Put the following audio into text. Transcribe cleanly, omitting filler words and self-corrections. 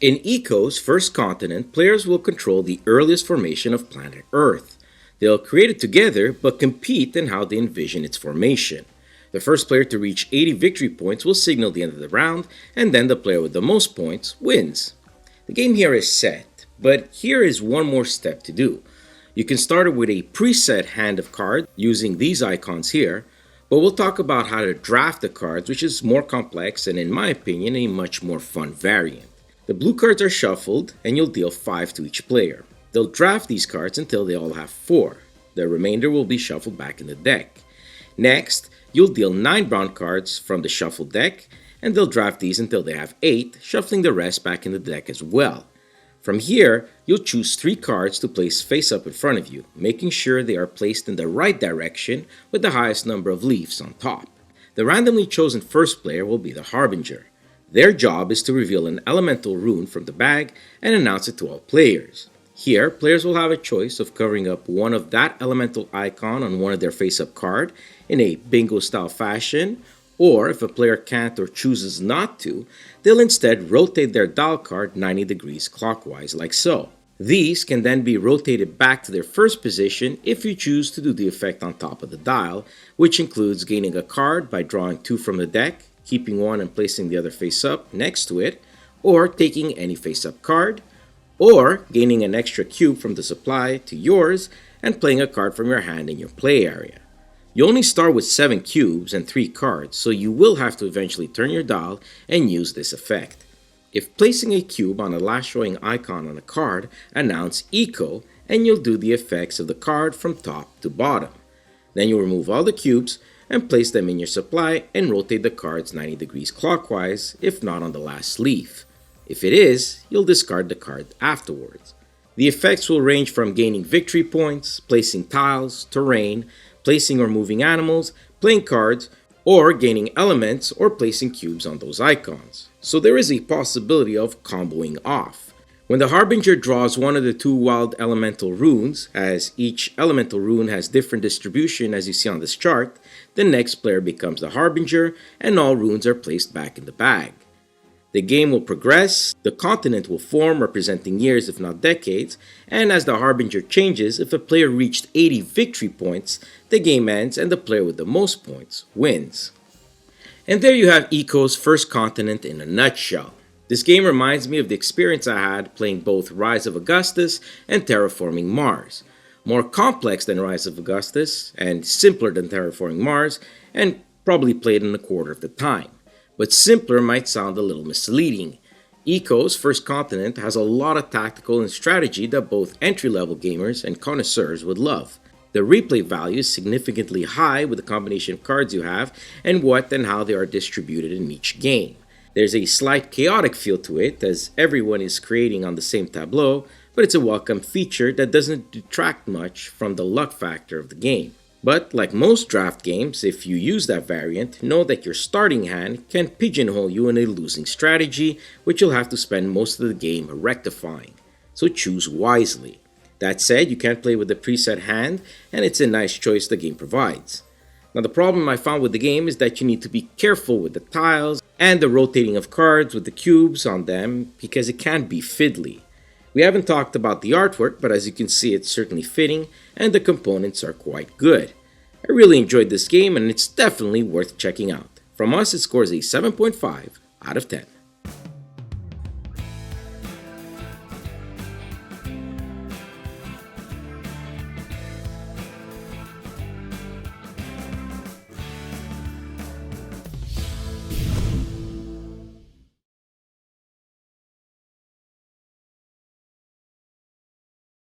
In Eco's first continent, players will control the earliest formation of planet Earth. They'll create it together, but compete in how they envision its formation. The first player to reach 80 victory points will signal the end of the round, and then the player with the most points wins. The game here is set, but here is one more step to do. You can start it with a preset hand of cards using these icons here, but we'll talk about how to draft the cards, which is more complex and, in my opinion, a much more fun variant. The blue cards are shuffled, and you'll deal 5 to each player. They'll draft these cards until they all have 4. The remainder will be shuffled back in the deck. Next, you'll deal 9 brown cards from the shuffled deck, and they'll draft these until they have 8, shuffling the rest back in the deck as well. From here, you'll choose 3 cards to place face up in front of you, making sure they are placed in the right direction with the highest number of leaves on top. The randomly chosen first player will be the Harbinger. Their job is to reveal an elemental rune from the bag and announce it to all players. Here, players will have a choice of covering up one of that elemental icon on one of their face-up card in a bingo-style fashion, or if a player can't or chooses not to, they'll instead rotate their dial card 90 degrees clockwise like so. These can then be rotated back to their first position if you choose to do the effect on top of the dial, which includes gaining a card by drawing 2 from the deck, keeping one and placing the other face up next to it, or taking any face up card, or gaining an extra cube from the supply to yours and playing a card from your hand in your play area. You only start with 7 cubes and 3 cards, so you will have to eventually turn your dial and use this effect. If placing a cube on a last showing icon on a card, announce Eco and you'll do the effects of the card from top to bottom. Then you'll remove all the cubes and place them in your supply and rotate the cards 90 degrees clockwise if not on the last leaf. If it is, you'll discard the card afterwards. The effects will range from gaining victory points, placing tiles, terrain, placing or moving animals, playing cards, or gaining elements or placing cubes on those icons. So there is a possibility of comboing off. When the Harbinger draws one of the 2 wild elemental runes, as each elemental rune has different distribution as you see on this chart, the next player becomes the Harbinger and all runes are placed back in the bag. The game will progress, the continent will form representing years if not decades, and as the Harbinger changes, if a player reached 80 victory points, the game ends and the player with the most points wins. And there you have Eco's first continent in a nutshell. This game reminds me of the experience I had playing both Rise of Augustus and Terraforming Mars. More complex than Rise of Augustus and simpler than Terraforming Mars, and probably played in a quarter of the time. But simpler might sound a little misleading. Eco's first continent has a lot of tactical and strategy that both entry-level gamers and connoisseurs would love. The replay value is significantly high with the combination of cards you have and what and how they are distributed in each game. There's a slight chaotic feel to it as everyone is creating on the same tableau, but it's a welcome feature that doesn't detract much from the luck factor of the game. But like most draft games, if you use that variant, know that your starting hand can pigeonhole you in a losing strategy, which you'll have to spend most of the game rectifying. So choose wisely. That said, you can play with the preset hand, and it's a nice choice the game provides. Now the problem I found with the game is that you need to be careful with the tiles and the rotating of cards with the cubes on them because it can be fiddly. We haven't talked about the artwork, but as you can see it's certainly fitting and the components are quite good. I really enjoyed this game and it's definitely worth checking out. From us it scores a 7.5 out of 10.